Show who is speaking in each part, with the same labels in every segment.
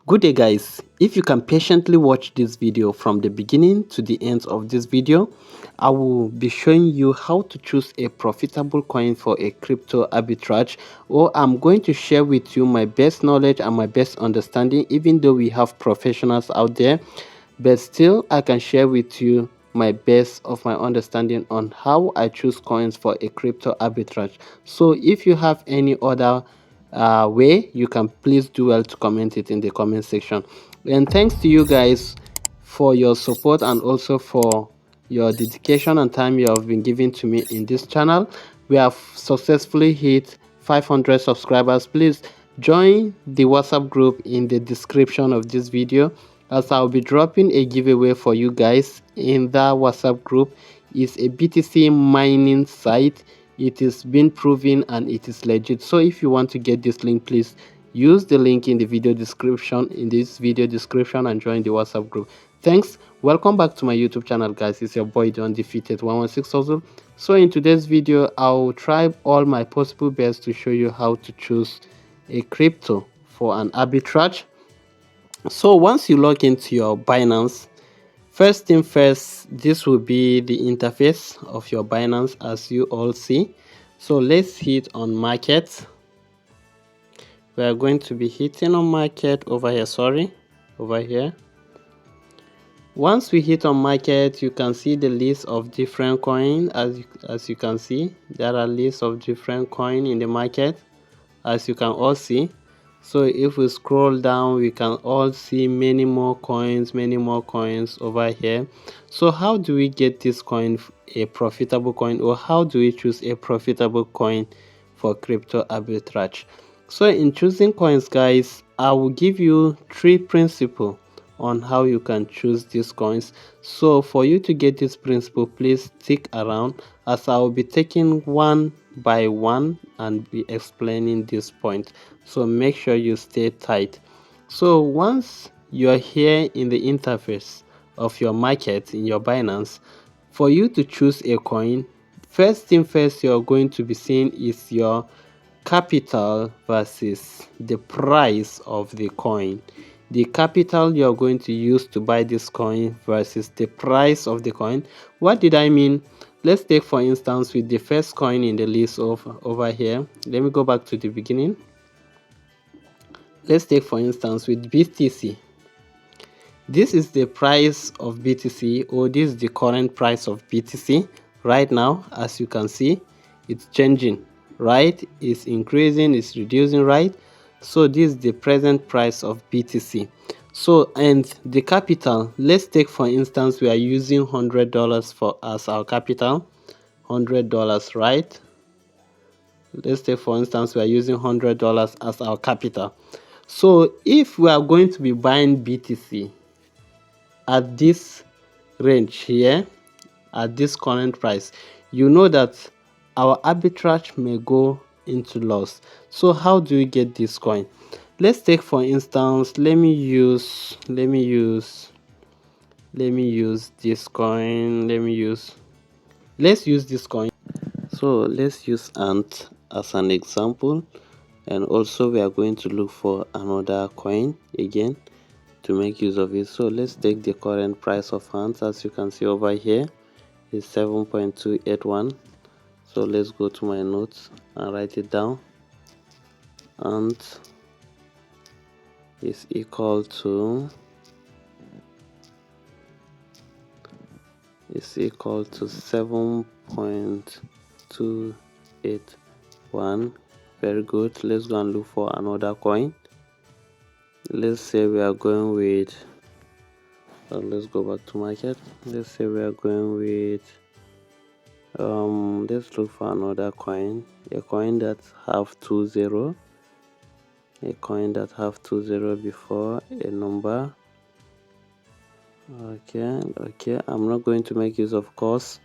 Speaker 1: Good day guys, if you can patiently watch this video from the beginning to the end of this video, I will be showing you how to choose a profitable coin for a crypto arbitrage, or I'm going to share with you my best knowledge and my best understanding. Even though we have professionals out there, but still I can share with you my best of my understanding on how I choose coins for a crypto arbitrage. So if you have any other way, you can please do well to comment it in the comment section. And thanks to you guys for your support and also for your dedication and time you have been giving to me in this channel. We have successfully hit 500 subscribers. Please join the WhatsApp group in the description of this video, as I'll be dropping a giveaway for you guys in that WhatsApp group. It's a BTC mining site. It is been proven and it is legit. So if you want to get this link, please use the link in the video description, and join the WhatsApp group. Thanks. Welcome back to my YouTube channel, guys. It's your boy the undefeated 116 Hustle. So in today's video, I'll try all my possible best to show you how to choose a crypto for an arbitrage. So once you log into your Binance, first thing first, this will be the interface of your Binance, as you all see. So let's hit on market. We are going to be hitting on market over here. Once we hit on market, you can see the list of different coins. As you can see, there are lists of different coins in the market, as you can all see. So if we scroll down, we can all see many more coins over here. So how do we get this coin a profitable coin, or how do we choose a profitable coin for crypto arbitrage? So in choosing coins, guys, I will give you 3 principles on how you can choose these coins. So for you to get this principle, please stick around, as I will be taking one by one and be explaining this point. So make sure you stay tight. So once you're here in the interface of your market in your Binance, for you to choose a coin, first thing first you're going to be seeing is your capital versus the price of the coin. The capital you're going to use to buy this coin versus the price of the coin. What did I mean? Let's take for instance with the first coin in the list over here. Let me go back to the beginning. Let's take for instance with BTC. This is the price of BTC, or this is the current price of BTC right now. As you can see, it's changing, right? It's increasing, it's reducing, right? So this is the present price of BTC. So, and the capital, let's take for instance we are using $100 for as our capital. $100, right? Let's take for instance we are using $100 as our capital. So if we are going to be buying BTC at this range here, at this current price, you know that our arbitrage may go into loss. So how do we get this coin? Let's take for instance, let's use this coin. Let's use this coin. So let's use ant as an example, and also we are going to look for another coin again to make use of it. So let's take the current price of ant. As you can see over here, is 7.281. So let's go to my notes and write it down. Ant is equal to 7.281. Very good. Let's go and look for another coin. Let's say we are going with let's go back to market. Let's say we are going with let's look for another coin, a coin that have 20, before a number. Okay, I'm not going to make use of course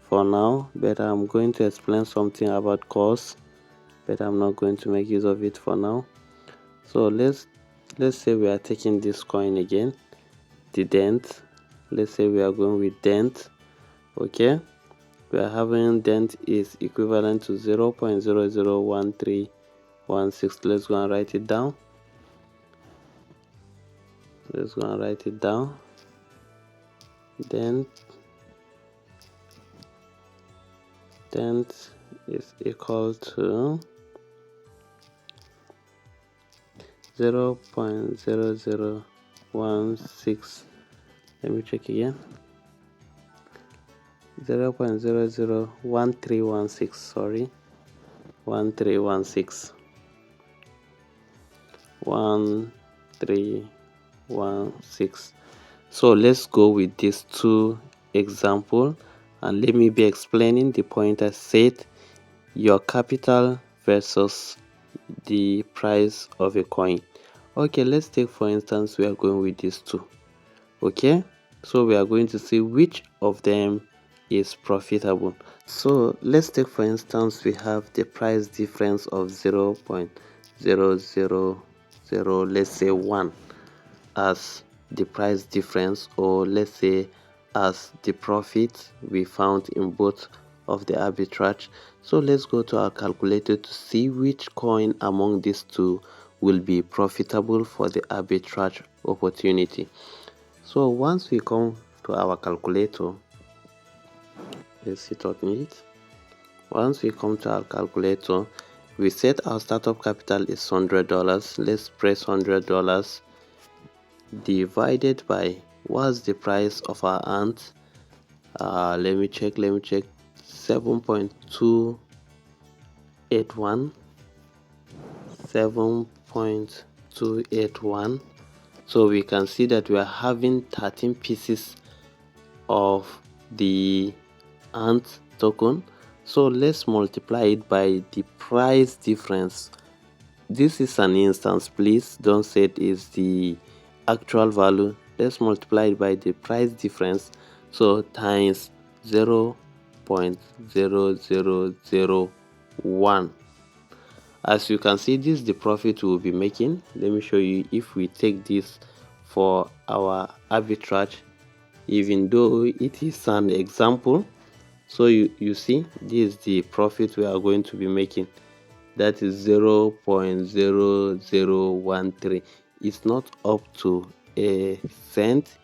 Speaker 1: for now, but I'm going to explain something about course, but I'm not going to make use of it for now. So let's say we are taking this coin again, the dent. Let's say we are going with dent. Okay, we are having dent is equivalent to 0.001316. Let's go and write it down. Let's go and write it down. Dent is equal to 0.0016. Let me check again. 0.001316. Sorry, 1316. 1316. So let's go with these two examples, and let me be explaining the point I said: your capital versus the price of a coin. Okay, let's take for instance we are going with these two. Okay, so we are going to see which of them is profitable. So let's take for instance we have the price difference of 0.000, let's say 1 as the price difference, or let's say as the profit we found in both of the arbitrage. So let's go to our calculator to see which coin among these two will be profitable for the arbitrage opportunity. So once we come to our calculator, let's hit on it. Once we come to our calculator, we set our startup capital is $100. Let's press $100 divided by what's the price of our ant. Let me check 7.281. 7.281. So we can see that we are having 13 pieces of the ant token. So let's multiply it by the price difference. This is an instance, please don't say it is the actual value. Let's multiply it by the price difference, so times 0.0001. as you can see, this is the profit we'll be making. Let me show you. If we take this for our arbitrage, even though it is an example, so you see this is the profit we are going to be making. That is 0.0013. It's not up to a cent.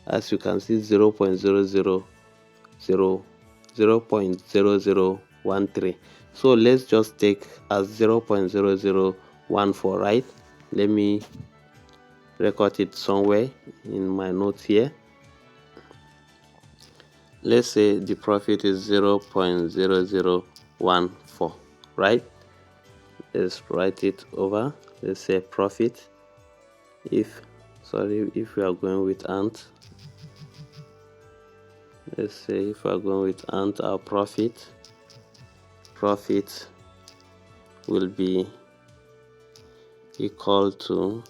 Speaker 1: As you can see, 0.0013. So let's just take as 0.0014, right? Let me record it somewhere in my notes here. Let's say the profit is 0.0014, right? Let's write it over. Let's say profit. If we are going with ant, let's say if we are going with ant, our profit will be equal to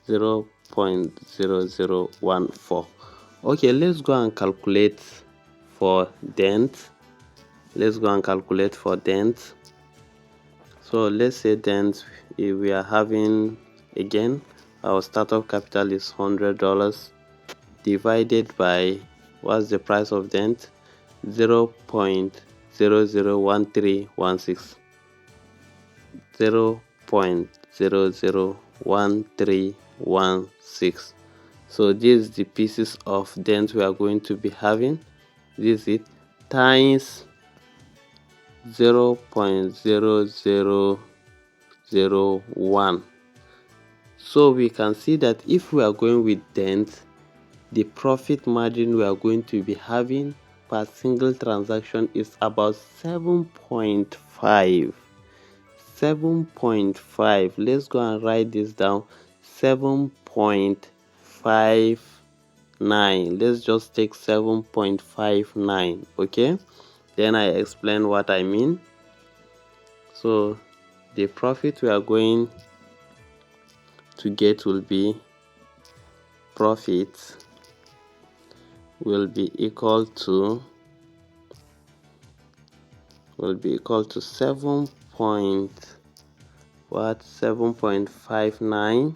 Speaker 1: 0.0014. Okay, let's go and calculate for dent. So let's say dent, if we are having, again, our startup capital is $100 divided by what's the price of dent, 0.001316. 0.001316. So this is the pieces of dent we are going to be having. This is it, times 0.0001. so we can see that if we are going with dent, the profit margin we are going to be having per single transaction is about 7.5. Let's go and write this down. 7.59. let's just take 7.59. okay, then I explain what I mean. So the profit we are going to get will be equal to 7.59.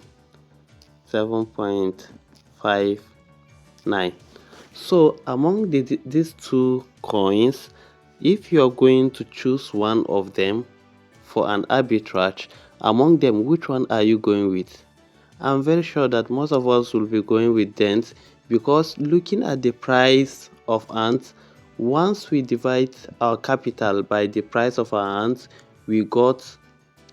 Speaker 1: So among these two coins, if you are going to choose one of them for an arbitrage, among them, which one are you going with? I'm very sure that most of us will be going with dent, because looking at the price of ants, once we divide our capital by the price of our ants, we got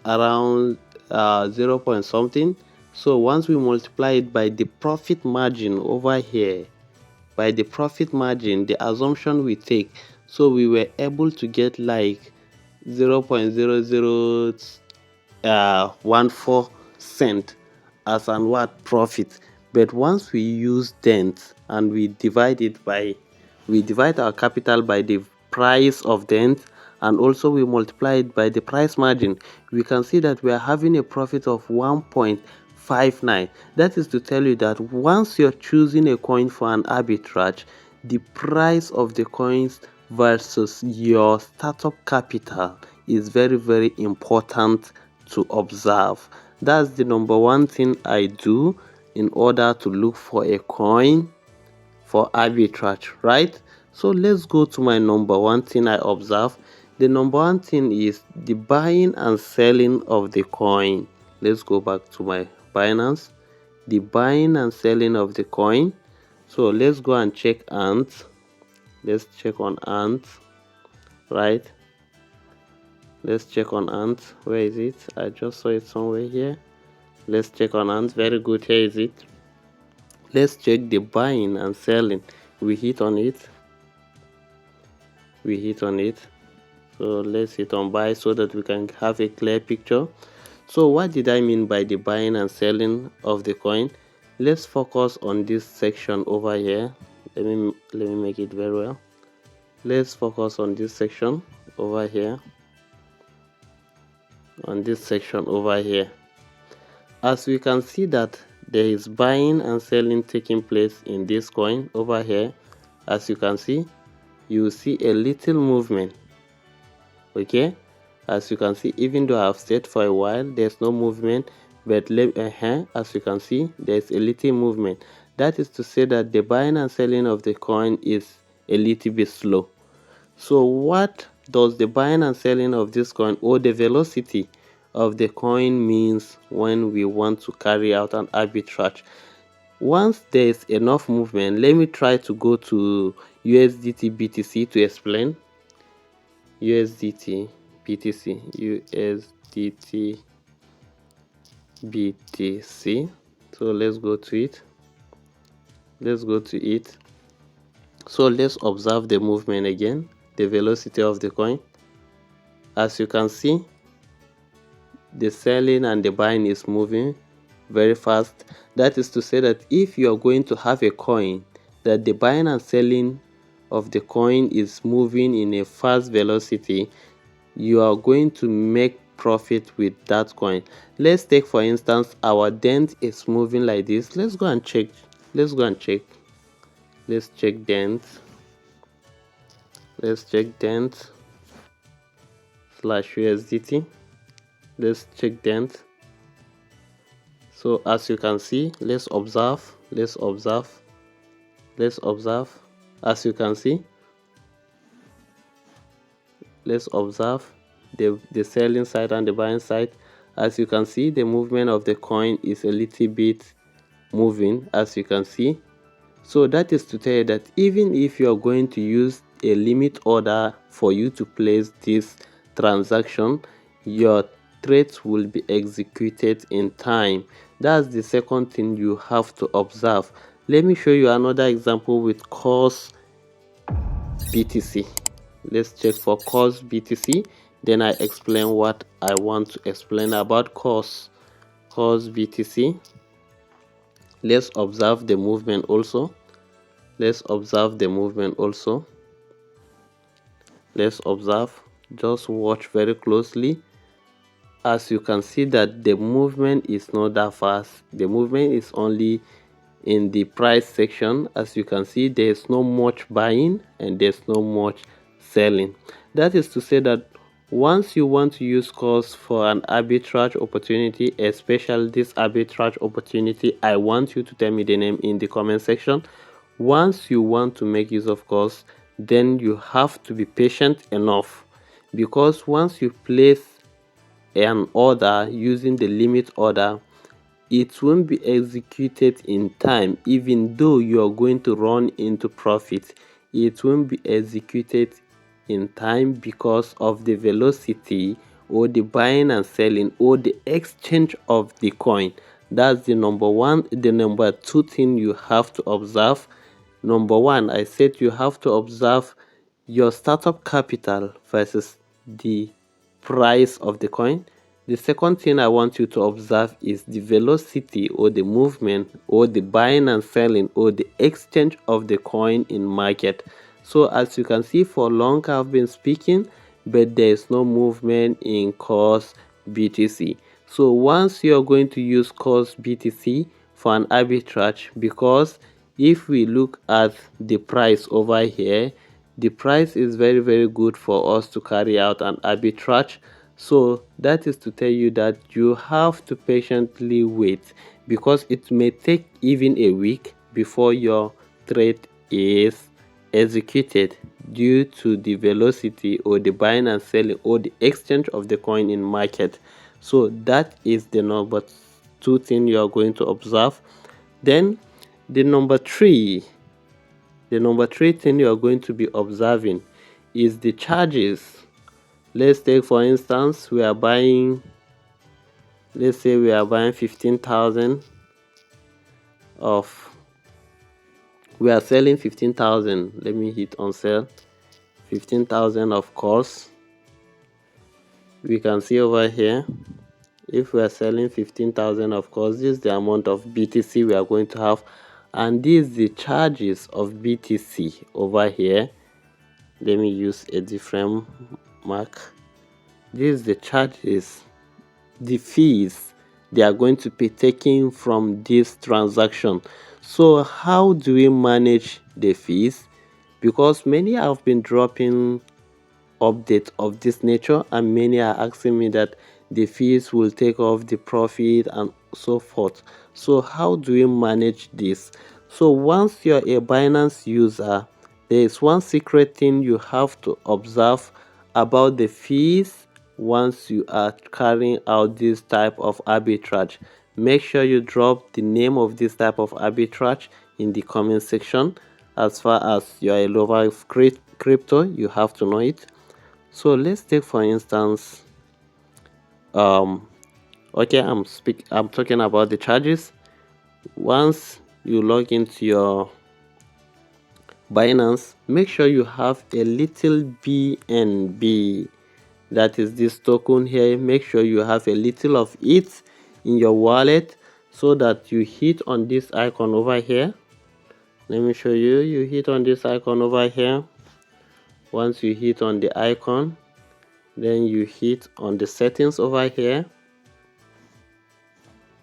Speaker 1: around 0 point something. So once we multiply it by the profit margin over here, by the profit margin, the assumption we take, so we were able to get like 0.0014 cent as an what profit. But once we use dent and we divide our capital by the price of dent, and also we multiply it by the price margin, we can see that we are having a profit of 1.59. That is to tell you that once you're choosing a coin for an arbitrage, the price of the coins versus your startup capital is very, very important to observe. That's the number one thing I do in order to look for a coin for arbitrage, right? So let's go to my number one thing I observe. The number one thing is the buying and selling of the coin. Let's go back to my Binance. The buying and selling of the coin. So let's go and check ants. Let's check on ants, right? Let's check on ants. Where is it? I just saw it somewhere here. Let's check on ants. Very good. Here is it. Let's check the buying and selling. We hit on it. So let's hit on buy so that we can have a clear picture. So what did I mean by the buying and selling of the coin? Let's focus on this section over here. Let me make it very well. Let's focus on this section over here. As we can see that there is buying and selling taking place in this coin over here. As you can see, you see a little movement. Okay, as you can see, even though I've stayed for a while, there's no movement, but as you can see, there's a little movement. That is to say that the buying and selling of the coin is a little bit slow. So what does the buying and selling of this coin, or the velocity of the coin, means when we want to carry out an arbitrage? Once there is enough movement, let me try to go to USDT BTC to explain. USDT BTC. So let's go to it. So let's observe the movement again, the velocity of the coin. As you can see, the selling and the buying is moving very fast. That is to say that if you are going to have a coin that the buying and selling of the coin is moving in a fast velocity, you are going to make profit with that coin. Let's take for instance our dent is moving like this. Let's go and check dent. Let's check dent slash USDT. Let's check dent. So as you can see, let's observe. As you can see, let's observe the selling side and the buying side. As you can see, the movement of the coin is a little bit moving, as you can see. So that is to tell you that even if you are going to use a limit order for you to place this transaction, your trades will be executed in time. That's the second thing you have to observe. Let me show you another example with course BTC. Let's check for course BTC, then I explain what I want to explain about course BTC. Let's observe the movement also. Let's observe, just watch very closely. As you can see that the movement is not that fast. The movement is only in the price section. As you can see, there's no much buying and there's no much selling. That is to say that once you want to use calls for an arbitrage opportunity, especially this arbitrage opportunity, I want you to tell me the name in the comment section. Once you want to make use of calls, then you have to be patient enough, because once you place an order using the limit order, it won't be executed in time. Even though you are going to run into profit, it won't be executed in time because of the velocity or the buying and selling or the exchange of the coin. That's the number one. The number two thing you have to observe. Number one, I said you have to observe your startup capital versus the price of the coin. The second thing I want you to observe is the velocity or the movement or the buying and selling or the exchange of the coin in market. So as you can see, for long I've been speaking, but there is no movement in course BTC. So once you're going to use course BTC for an arbitrage, because if we look at the price over here, the price is very good for us to carry out an arbitrage. So that is to tell you that you have to patiently wait, because it may take even a week before your trade is executed due to the velocity or the buying and selling or the exchange of the coin in market. So that is the number two thing you are going to observe. Then the number three thing you are going to be observing is the charges. Let's take for instance, let's say we are buying 15,000 of, we are selling 15,000. Let me hit on sell 15,000 of course. We can see over here, if we are selling 15,000 of course, this is the amount of BTC we are going to have, and this is the charges of BTC over here. Let me use a different mark. This is the charges, the fees they are going to be taking from this transaction. So how do we manage the fees? Because many have been dropping updates of this nature, and many are asking me that the fees will take off the profit and so forth. So how do we manage this? So once you're a Binance user, there is one secret thing you have to observe about the fees once you are carrying out this type of arbitrage. Make sure you drop the name of this type of arbitrage in the comment section. As far as you are a lover of crypto, you have to know it. So let's take for instance, okay, I'm talking about the charges. Once you log into your Binance, make sure you have a little BNB, that is this token here. Make sure you have a little of it in your wallet, so that you hit on this icon over here. Let me show you. You hit on this icon over here. Once you hit on the icon, then you hit on the settings over here.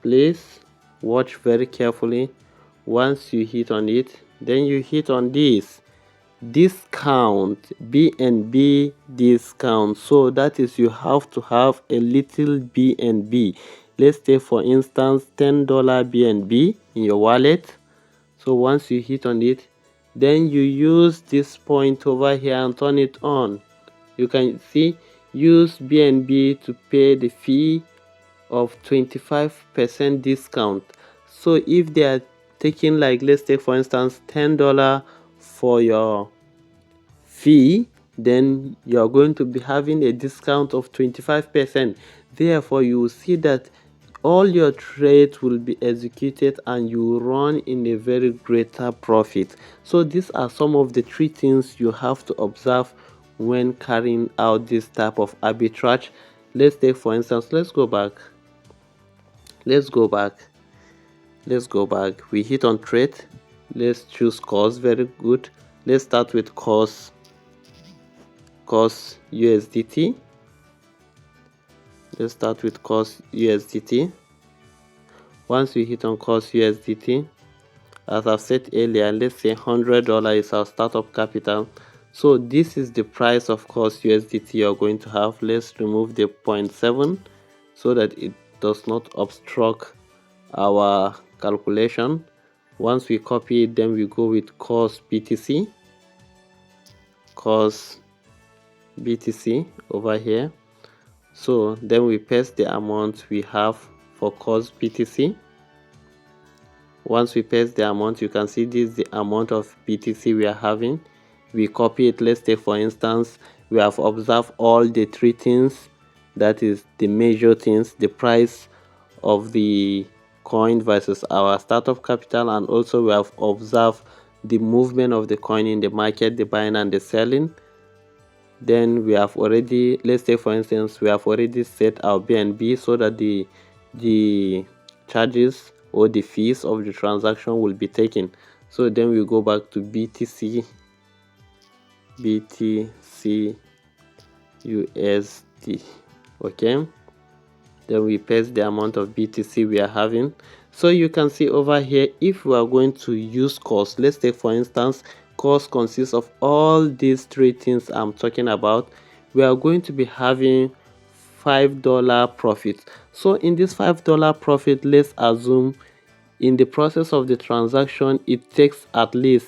Speaker 1: Please watch very carefully. Once you hit on it, then you hit on this discount, BNB discount. So that is, you have to have a little BNB. Let's say for instance $10 BNB in your wallet. So once you hit on it, then you use this point over here and turn it on. You can see, use BNB to pay the fee of 25% discount. So if they are taking, like, let's take for instance $10 for your fee, then you're going to be having a discount of 25%. Therefore you will see that all your trades will be executed and you will run in a very greater profit. So these are some of the three things you have to observe when carrying out this type of arbitrage. Let's take for instance, let's go back, we hit on trade. Let's choose course. Very good. Let's start with course USDT. Let's start with course USDT. Once we hit on course USDT, as I've said earlier, let's say $100 is our startup capital. So this is the price of course USDT you're going to have. Let's remove the 0.7 so that it does not obstruct our calculation. Once we copy it, then we go with course BTC over here. So then we paste the amount we have for course BTC. Once we paste the amount, you can see this is the amount of BTC we are having. We copy it. Let's take for instance, we have observed all the three things, that is the major things: the price of the coin versus our startup capital, and also we have observed the movement of the coin in the market, the buying and the selling. Then we have already, let's say for instance, we have already set our BNB so that the charges or the fees of the transaction will be taken. So then we go back to BTC USD. Okay, then we paste the amount of BTC we are having. So you can see over here, if we are going to use cost, let's take for instance, cost consists of all these three things I'm talking about. We are going to be having $5 profit. So in this $5 profit, let's assume in the process of the transaction it takes at least,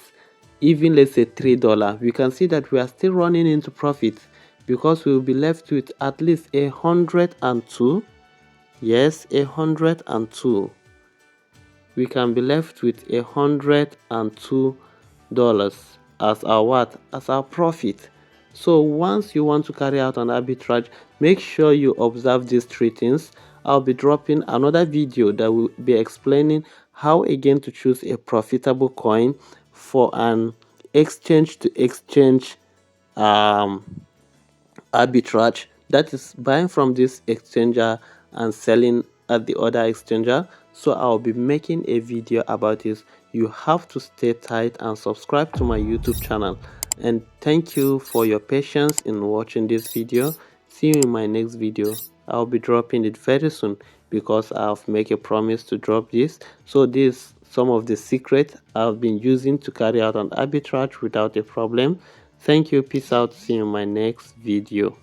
Speaker 1: even let's say $3. We can see that we are still running into profit, because we will be left with at least 102. Yes, 102. We can be left with $102 as our what? As our profit. So once you want to carry out an arbitrage, make sure you observe these three things. I'll be dropping another video that will be explaining how again to choose a profitable coin for an exchange to exchange arbitrage, that is buying from this exchanger and selling at the other exchanger. So I'll be making a video about this. You have to stay tight and subscribe to my YouTube channel. And thank you for your patience in watching this video. See you in my next video. I'll be dropping it very soon, because I've made a promise to drop this. So this some of the secrets I've been using to carry out an arbitrage without a problem. Thank you. Peace out. See you in my next video.